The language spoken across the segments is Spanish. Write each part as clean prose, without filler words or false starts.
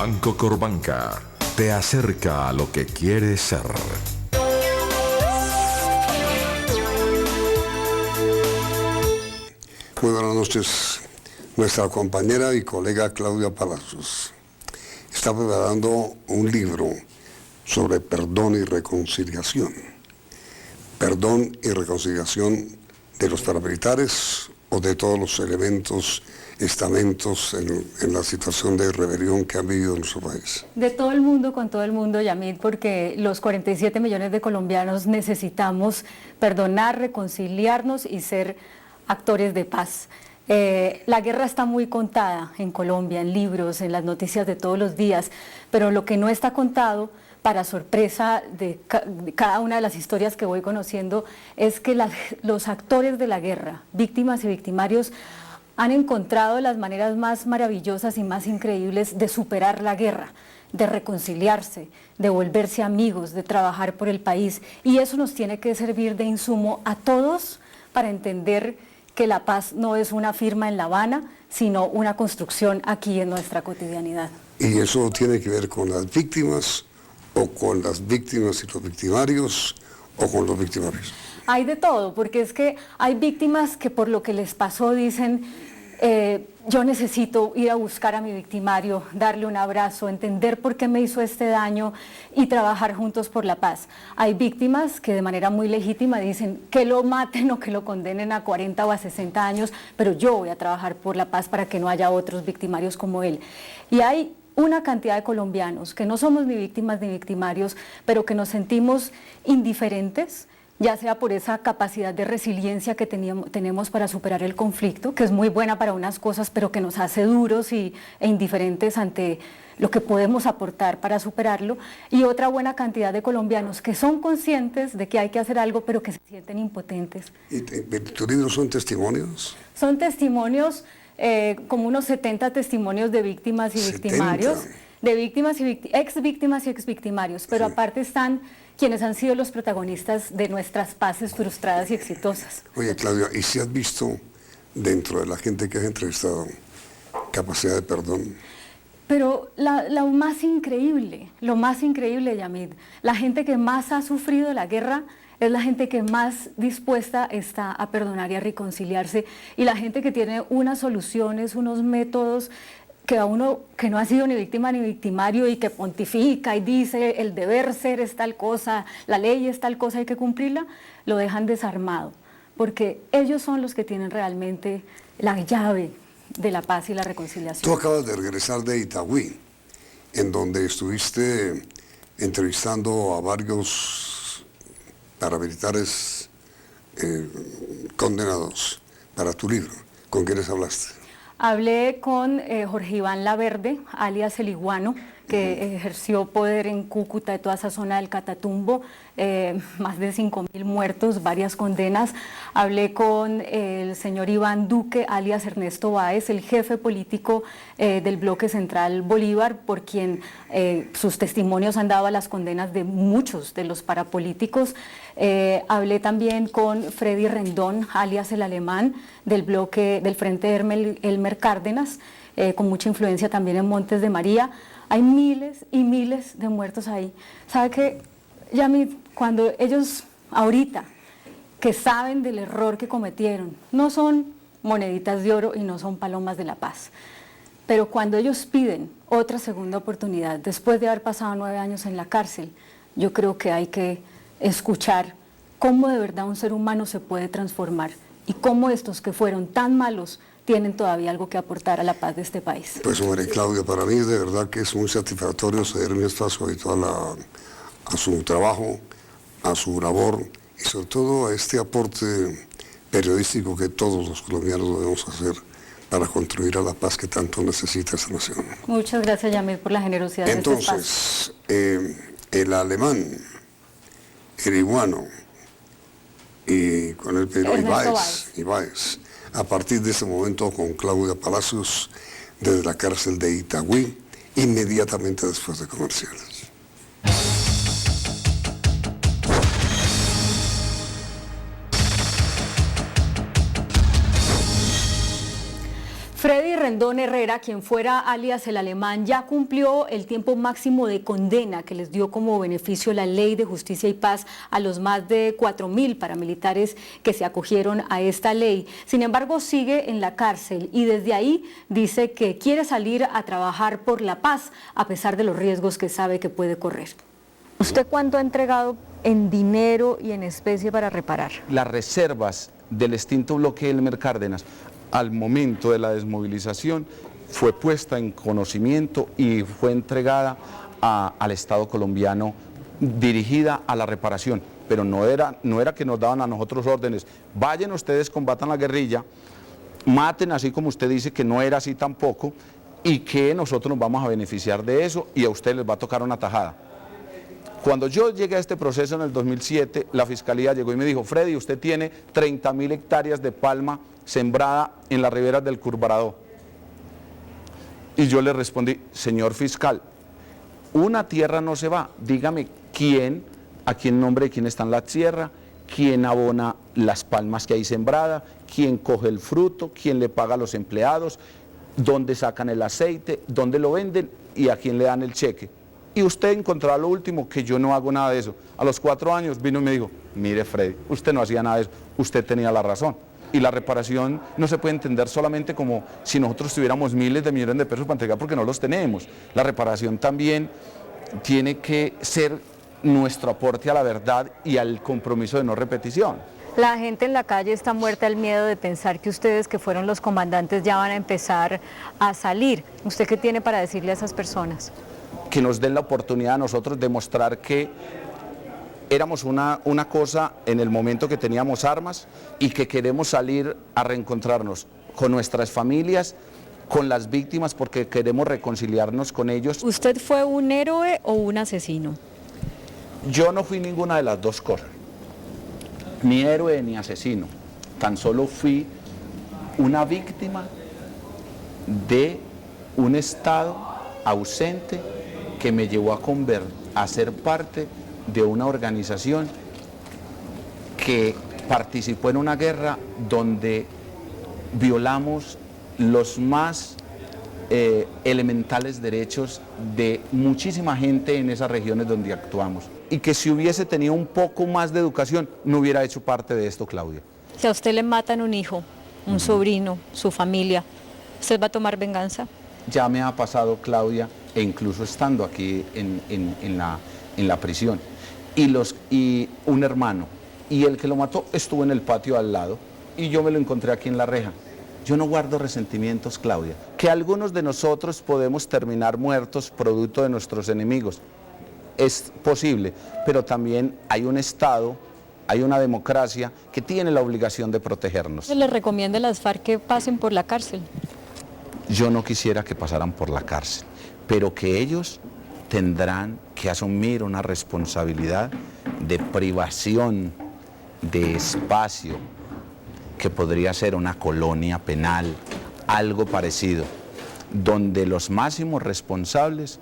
Banco Corbanca te acerca a lo que quieres ser. Muy buenas noches. Nuestra compañera y colega Claudia Palacios está preparando un libro sobre perdón y reconciliación. Perdón y reconciliación de los paramilitares o de todos los elementos, estamentos en la situación de rebelión que ha vivido en nuestro país. De todo el mundo, con todo el mundo, Yamid, porque los 47 millones de colombianos necesitamos perdonar, reconciliarnos y ser actores de paz. La guerra está muy contada en Colombia, en libros, en las noticias de todos los días, pero lo que no está contado, para sorpresa de cada una de las historias que voy conociendo, es que los actores de la guerra, víctimas y victimarios, han encontrado las maneras más maravillosas y más increíbles de superar la guerra, de reconciliarse, de volverse amigos, de trabajar por el país. Y eso nos tiene que servir de insumo a todos para entender que la paz no es una firma en La Habana, sino una construcción aquí en nuestra cotidianidad. Y eso tiene que ver con las víctimas, o con las víctimas y los victimarios, o con los victimarios. Hay de todo, porque es que hay víctimas que por lo que les pasó dicen, yo necesito ir a buscar a mi victimario, darle un abrazo, entender por qué me hizo este daño y trabajar juntos por la paz. Hay víctimas que de manera muy legítima dicen que lo maten o que lo condenen a 40 o a 60 años, pero yo voy a trabajar por la paz para que no haya otros victimarios como él. Y hay una cantidad de colombianos que no somos ni víctimas ni victimarios, pero que nos sentimos indiferentes, ya sea por esa capacidad de resiliencia que tenemos para superar el conflicto, que es muy buena para unas cosas, pero que nos hace duros e indiferentes ante lo que podemos aportar para superarlo, y otra buena cantidad de colombianos que son conscientes de que hay que hacer algo, pero que se sienten impotentes. ¿Y tus libros son testimonios? Son testimonios, como unos 70 testimonios de víctimas y victimarios, de víctimas y ex víctimas y ex victimarios, pero sí, aparte están quienes han sido los protagonistas de nuestras paces frustradas y exitosas. Oye, Claudia, ¿y si has visto dentro de la gente que has entrevistado capacidad de perdón? Pero lo más increíble, Yamid, la gente que más ha sufrido la guerra es la gente que más dispuesta está a perdonar y a reconciliarse, y la gente que tiene unas soluciones, unos métodos que a uno que no ha sido ni víctima ni victimario y que pontifica y dice el deber ser es tal cosa, la ley es tal cosa, hay que cumplirla, lo dejan desarmado, porque ellos son los que tienen realmente la llave de la paz y la reconciliación. Tú acabas de regresar de Itagüí, en donde estuviste entrevistando a varios paramilitares condenados para tu libro. ¿Con quiénes hablaste? Hablé con Jorge Iván Laverde, alias El Iguano, que ejerció poder en Cúcuta, de toda esa zona del Catatumbo, más de 5.000 muertos, varias condenas. Hablé con el señor Iván Duque, alias Ernesto Báez, el jefe político del Bloque Central Bolívar, por quien sus testimonios han dado a las condenas de muchos de los parapolíticos. Hablé también con Freddy Rendón, alias El Alemán, del bloque del Frente Elmer Cárdenas, con mucha influencia también en Montes de María. Hay miles y miles de muertos ahí. ¿Sabe qué, Yamid? Cuando ellos ahorita, que saben del error que cometieron, no son moneditas de oro y no son palomas de la paz, pero cuando ellos piden otra segunda oportunidad, después de haber pasado 9 años en la cárcel, yo creo que hay que escuchar cómo de verdad un ser humano se puede transformar y cómo estos que fueron tan malos tienen todavía algo que aportar a la paz de este país. Pues, María Claudia, para mí de verdad que es muy satisfactorio ceder mi espacio habitual a su trabajo, a su labor y sobre todo a este aporte periodístico que todos los colombianos debemos hacer para construir a la paz que tanto necesita esta nación. Muchas gracias, Yamid, por la generosidad de este espacio. Entonces, el alemán, el iguano y con el Pedro Ibáez, a partir de ese momento con Claudia Palacios desde la cárcel de Itagüí, inmediatamente después de comerciales. Freddy Rendón Herrera, quien fuera alias el Alemán, ya cumplió el tiempo máximo de condena que les dio como beneficio la Ley de Justicia y Paz a los más de 4.000 paramilitares que se acogieron a esta ley. Sin embargo, sigue en la cárcel y desde ahí dice que quiere salir a trabajar por la paz, a pesar de los riesgos que sabe que puede correr. ¿Usted cuánto ha entregado en dinero y en especie para reparar? Las reservas del extinto bloque Elmer Cárdenas al momento de la desmovilización fue puesta en conocimiento y fue entregada al Estado colombiano dirigida a la reparación, pero no era que nos daban a nosotros órdenes, vayan ustedes, combatan la guerrilla, maten, así como usted dice, que no era así tampoco, y que nosotros nos vamos a beneficiar de eso y a ustedes les va a tocar una tajada. Cuando yo llegué a este proceso en el 2007, la Fiscalía llegó y me dijo: Freddy, usted tiene 30.000 hectáreas de palma sembrada en las riberas del Curvarado. Y yo le respondí: señor fiscal, una tierra no se va, dígame quién, a quién nombre de quién está en la tierra, quién abona las palmas que hay sembradas, quién coge el fruto, quién le paga a los empleados, dónde sacan el aceite, dónde lo venden y a quién le dan el cheque. Y usted encontrará lo último, que yo no hago nada de eso. A los 4 años vino y me dijo: mire Freddy, usted no hacía nada de eso, usted tenía la razón. Y la reparación no se puede entender solamente como si nosotros tuviéramos miles de millones de pesos para entregar, porque no los tenemos. La reparación también tiene que ser nuestro aporte a la verdad y al compromiso de no repetición. La gente en la calle está muerta del miedo de pensar que ustedes, que fueron los comandantes, ya van a empezar a salir. ¿Usted qué tiene para decirle a esas personas? Que nos den la oportunidad a nosotros de mostrar que éramos una cosa en el momento que teníamos armas y que queremos salir a reencontrarnos con nuestras familias, con las víctimas, porque queremos reconciliarnos con ellos. ¿Usted fue un héroe o un asesino? Yo no fui ninguna de las dos cosas, ni héroe ni asesino, tan solo fui una víctima de un Estado ausente que me llevó a ser parte de una organización que participó en una guerra donde violamos los más elementales derechos de muchísima gente en esas regiones donde actuamos. Y que si hubiese tenido un poco más de educación, no hubiera hecho parte de esto, Claudia. Si a usted le matan un hijo, un sobrino, su familia, ¿usted va a tomar venganza? Ya me ha pasado, Claudia, e incluso estando aquí en la prisión. Y un hermano, y el que lo mató estuvo en el patio al lado, y yo me lo encontré aquí en la reja. Yo no guardo resentimientos, Claudia. Que algunos de nosotros podemos terminar muertos producto de nuestros enemigos. Es posible, pero también hay un Estado, hay una democracia que tiene la obligación de protegernos. ¿Le recomienda a las FARC que pasen por la cárcel? Yo no quisiera que pasaran por la cárcel, pero que ellos tendrán que asumir una responsabilidad de privación de espacio, que podría ser una colonia penal, algo parecido, donde los máximos responsables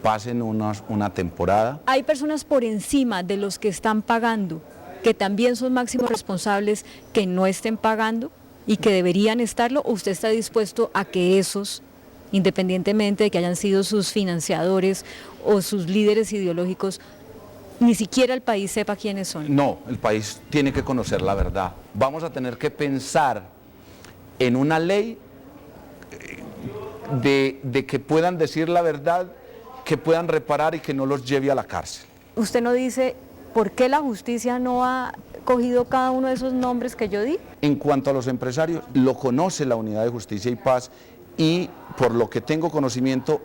pasen una temporada. Hay personas por encima de los que están pagando, que también son máximos responsables, que no estén pagando y que deberían estarlo, ¿o usted está dispuesto a que esos, independientemente de que hayan sido sus financiadores o sus líderes ideológicos, ni siquiera el país sepa quiénes son? No, el país tiene que conocer la verdad. Vamos a tener que pensar en una ley de que puedan decir la verdad, que puedan reparar y que no los lleve a la cárcel. Usted no dice por qué la justicia no ha cogido cada uno de esos nombres que yo di. En cuanto a los empresarios, lo conoce la Unidad de Justicia y Paz y por lo que tengo conocimiento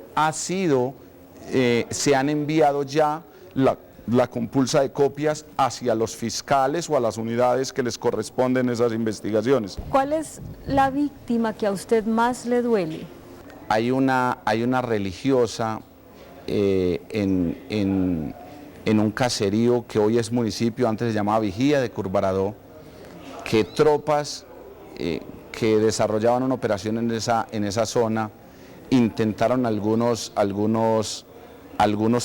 se han enviado ya la compulsa de copias hacia los fiscales o a las unidades que les corresponden esas investigaciones. ¿Cuál es la víctima que a usted más le duele? Hay una religiosa en un caserío que hoy es municipio, antes se llamaba Vigía de Curvarado, que tropas que desarrollaban una operación en esa zona intentaron algunos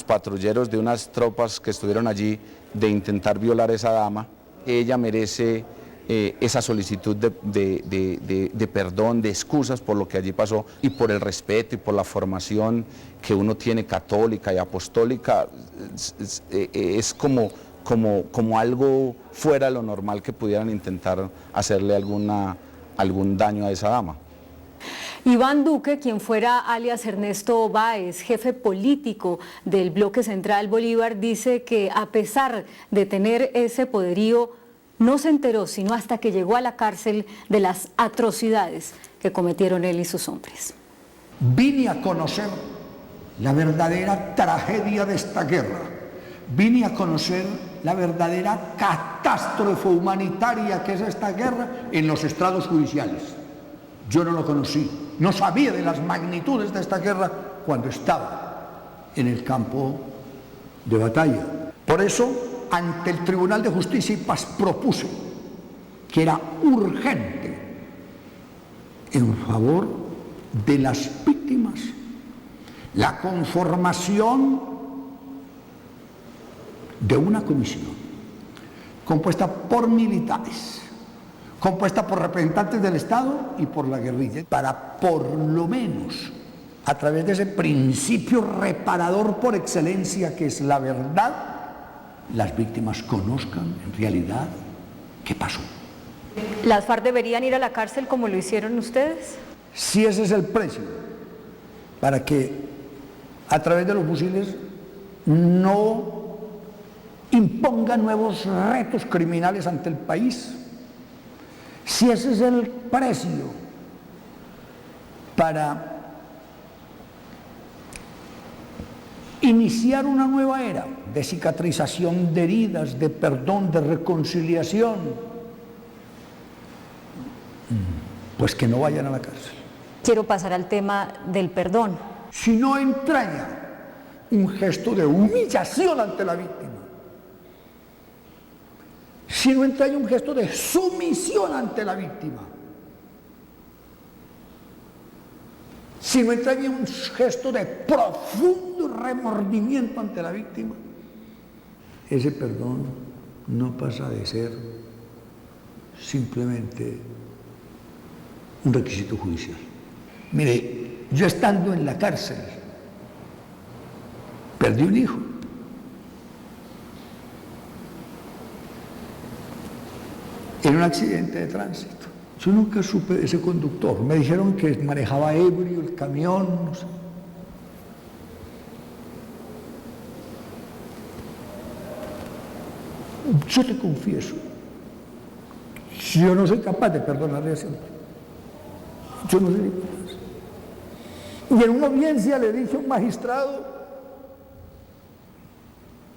patrulleros de unas tropas que estuvieron allí de intentar violar a esa dama. Ella merece esa solicitud de perdón, de excusas por lo que allí pasó y por el respeto y por la formación que uno tiene católica y apostólica, es como algo fuera de lo normal que pudieran intentar hacerle algún daño a esa dama. Iván Duque, quien fuera alias Ernesto Báez, jefe político del Bloque Central Bolívar, dice que a pesar de tener ese poderío, no se enteró sino hasta que llegó a la cárcel de las atrocidades que cometieron él y sus hombres. Vine a conocer la verdadera tragedia de esta guerra. Vine a conocer la verdadera catástrofe humanitaria que es esta guerra en los estrados judiciales. Yo no lo conocí, no sabía de las magnitudes de esta guerra cuando estaba en el campo de batalla. Por eso, ante el Tribunal de Justicia y Paz propuse que era urgente en favor de las víctimas la conformación de una comisión compuesta por militares, compuesta por representantes del Estado y por la guerrilla, para por lo menos, a través de ese principio reparador por excelencia que es la verdad, las víctimas conozcan en realidad qué pasó. ¿Las FARC deberían ir a la cárcel como lo hicieron ustedes? Si ese es el precio, para que a través de los fusiles no impongan nuevos retos criminales ante el país, si ese es el precio para iniciar una nueva era de cicatrización de heridas, de perdón, de reconciliación, pues que no vayan a la cárcel. Quiero pasar al tema del perdón. Si no entraña un gesto de humillación ante la víctima, si no entraña un gesto de sumisión ante la víctima, si no entraña un gesto de profundo remordimiento ante la víctima, ese perdón no pasa de ser simplemente un requisito judicial. Mire, yo estando en la cárcel, perdí un hijo. En un accidente de tránsito. Yo nunca supe de ese conductor. Me dijeron que manejaba ebrio el camión, no sé. Yo te confieso, yo no soy capaz de perdonarle a ese hombre. Yo no soy capaz. Y en una audiencia le dije a un magistrado,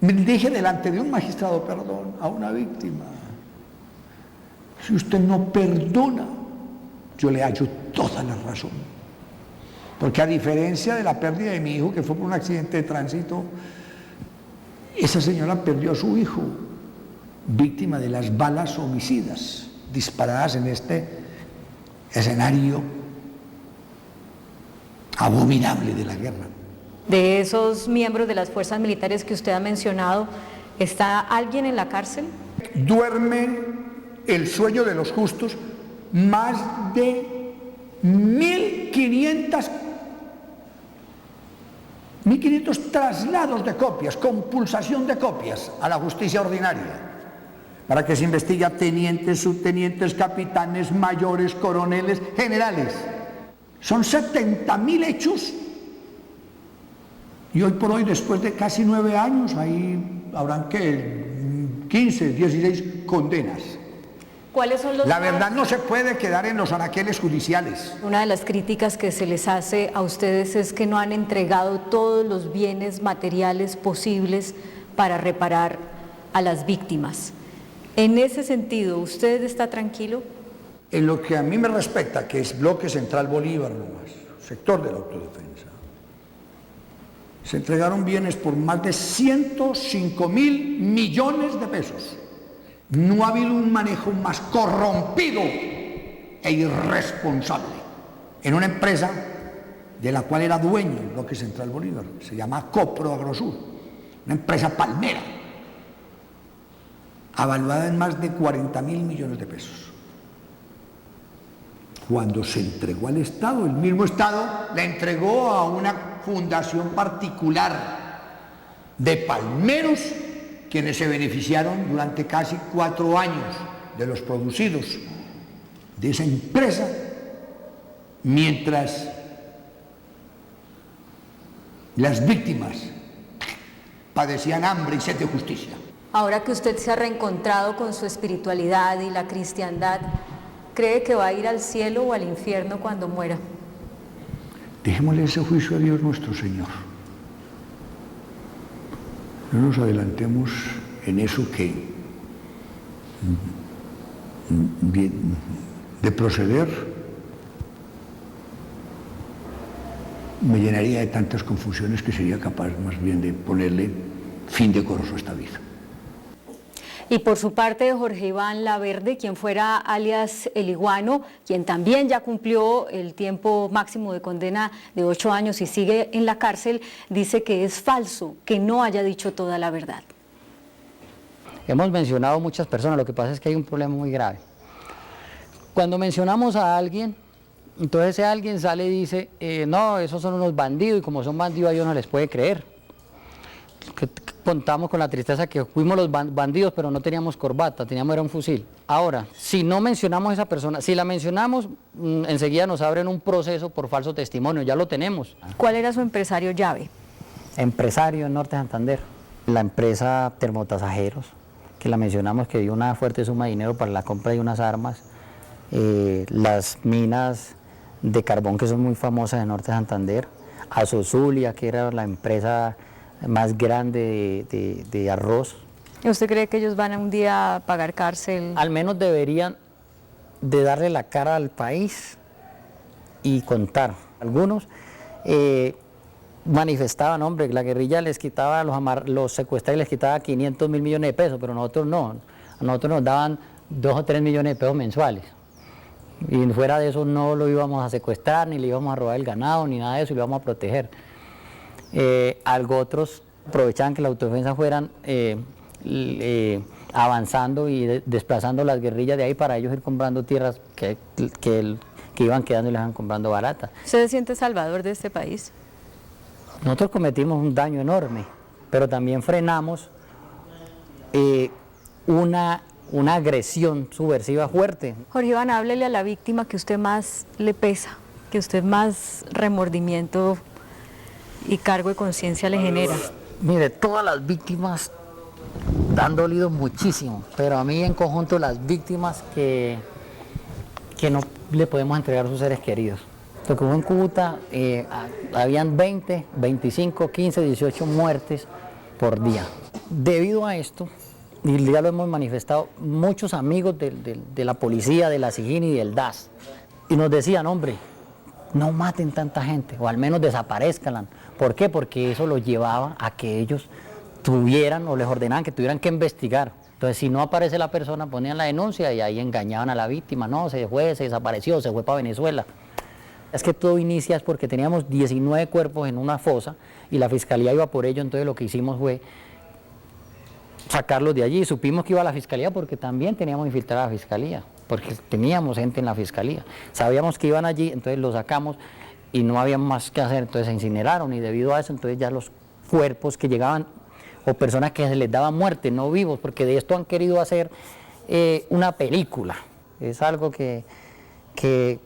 me dije delante de un magistrado, perdón, a una víctima: si usted no perdona, yo le hallo toda la razón. Porque a diferencia de la pérdida de mi hijo, que fue por un accidente de tránsito, esa señora perdió a su hijo, víctima de las balas homicidas disparadas en este escenario abominable de la guerra. De esos miembros de las fuerzas militares que usted ha mencionado, ¿está alguien en la cárcel? Duerme el sueño de los justos más de 1.500 traslados de copias, compulsación de copias a la justicia ordinaria, para que se investigue a tenientes, subtenientes, capitanes, mayores, coroneles, generales. Son 70.000 hechos, y hoy por hoy, después de casi 9 años, ahí habrán que 15, 16 condenas. ¿Cuáles son los... La verdad no se puede quedar en los anaqueles judiciales. Una de las críticas que se les hace a ustedes es que no han entregado todos los bienes materiales posibles para reparar a las víctimas. En ese sentido, ¿usted está tranquilo? En lo que a mí me respecta, que es Bloque Central Bolívar nomás, sector de la autodefensa, se entregaron bienes por más de 105.000 millones de pesos. No ha habido un manejo más corrompido e irresponsable en una empresa de la cual era dueño el Bloque Central Bolívar. Se llama Copro Agrosur, una empresa palmera. avaluada en más de 40.000 millones de pesos. Cuando se entregó al Estado, el mismo Estado la entregó a una fundación particular de palmeros, quienes se beneficiaron durante casi 4 años de los producidos de esa empresa, mientras las víctimas padecían hambre y sed de justicia. Ahora que usted se ha reencontrado con su espiritualidad y la cristiandad, ¿cree que va a ir al cielo o al infierno cuando muera? Dejémosle ese juicio a Dios nuestro Señor. No nos adelantemos en eso que de proceder me llenaría de tantas confusiones que sería capaz más bien de ponerle fin decoroso a esta vida. Y por su parte, Jorge Iván Laverde, quien fuera alias El Iguano, quien también ya cumplió el tiempo máximo de condena de 8 años y sigue en la cárcel, dice que es falso que no haya dicho toda la verdad. Hemos mencionado muchas personas, lo que pasa es que hay un problema muy grave. Cuando mencionamos a alguien, entonces ese alguien sale y dice, no, esos son unos bandidos, y como son bandidos a ellos no les puede creer. Contamos con la tristeza que fuimos los bandidos, pero no teníamos corbata, teníamos era un fusil. Ahora, si no mencionamos a esa persona, si la mencionamos, enseguida nos abren un proceso por falso testimonio, ya lo tenemos. ¿Cuál era su empresario llave? Empresario en Norte de Santander, la empresa Termotasajeros, que la mencionamos, que dio una fuerte suma de dinero para la compra de unas armas, las minas de carbón que son muy famosas en Norte de Santander, Azozulia, que era la empresa más grande de arroz. ¿Y usted cree que ellos van a un día a pagar cárcel? Al menos deberían de darle la cara al país y contar. Algunos manifestaban, hombre, la guerrilla les quitaba, los secuestrados les quitaba 500.000 millones de pesos, pero nosotros no. A nosotros nos daban 2 o 3 millones de pesos mensuales. Y fuera de eso no lo íbamos a secuestrar, ni le íbamos a robar el ganado, ni nada de eso, y lo íbamos a proteger. Algo otros aprovechaban que la autodefensa fueran avanzando y desplazando las guerrillas de ahí para ellos ir comprando tierras que iban quedando y las iban comprando baratas. ¿Usted se siente salvador de este país? Nosotros cometimos un daño enorme, pero también frenamos una agresión subversiva fuerte. Jorge Iván, háblele a la víctima que usted más le pesa, que usted más remordimiento y cargo de conciencia le genera. Mire, todas las víctimas han dolido muchísimo, pero a mí en conjunto las víctimas que no le podemos entregar a sus seres queridos. Lo que hubo en Cúcuta, habían 20, 25, 15, 18 muertes por día. Debido a esto, y ya lo hemos manifestado, muchos amigos de la policía, de la SIGIN y del DAS, y nos decían, hombre, no maten tanta gente, o al menos desaparezcanla. ¿Por qué? Porque eso los llevaba a que ellos tuvieran, o les ordenaban que tuvieran que investigar. Entonces, si no aparece la persona, ponían la denuncia y ahí engañaban a la víctima. No, se fue, se desapareció, se fue para Venezuela. Es que todo inicia es porque teníamos 19 cuerpos en una fosa y la fiscalía iba por ello, entonces lo que hicimos fue sacarlos de allí. Supimos que iba a la fiscalía porque también teníamos infiltrada la fiscalía, porque teníamos gente en la fiscalía. Sabíamos que iban allí, entonces los sacamos y no había más que hacer, entonces se incineraron y debido a eso, entonces ya los cuerpos que llegaban o personas que se les daba muerte, no vivos, porque de esto han querido hacer una película. Es algo que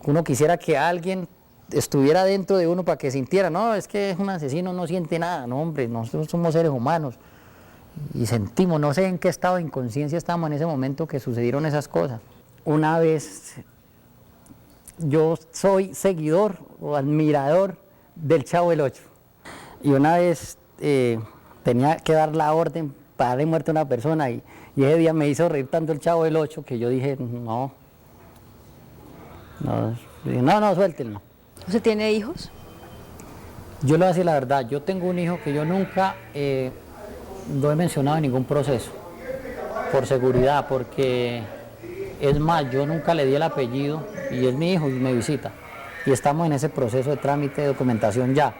uno quisiera que alguien estuviera dentro de uno para que sintiera, no, es que es un asesino, no siente nada, no hombre, nosotros somos seres humanos y sentimos, no sé en qué estado de inconsciencia estábamos en ese momento que sucedieron esas cosas. Una vez, yo soy seguidor o admirador del Chavo del Ocho y una vez tenía que dar la orden para darle muerte a una persona y ese día me hizo reír tanto el Chavo del Ocho que yo dije, no, suéltenlo. ¿Usted tiene hijos? Yo le voy a decir la verdad, yo tengo un hijo que yo nunca lo he mencionado en ningún proceso, por seguridad, porque es más, yo nunca le di el apellido y es mi hijo y me visita. Y estamos en ese proceso de trámite de documentación ya.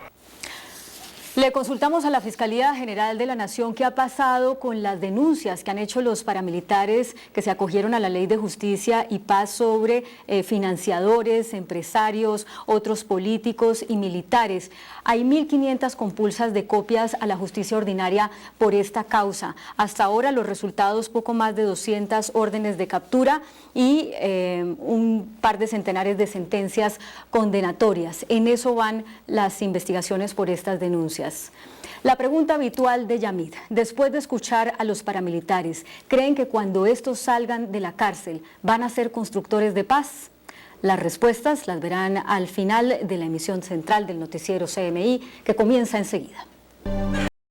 Le consultamos a la Fiscalía General de la Nación qué ha pasado con las denuncias que han hecho los paramilitares que se acogieron a la Ley de Justicia y Paz sobre financiadores, empresarios, otros políticos y militares. Hay 1.500 compulsas de copias a la justicia ordinaria por esta causa. Hasta ahora los resultados, poco más de 200 órdenes de captura y un par de centenares de sentencias condenatorias. En eso van las investigaciones por estas denuncias. La pregunta habitual de Yamid, después de escuchar a los paramilitares, ¿creen que cuando estos salgan de la cárcel van a ser constructores de paz? Las respuestas las verán al final de la emisión central del noticiero CMI, que comienza enseguida.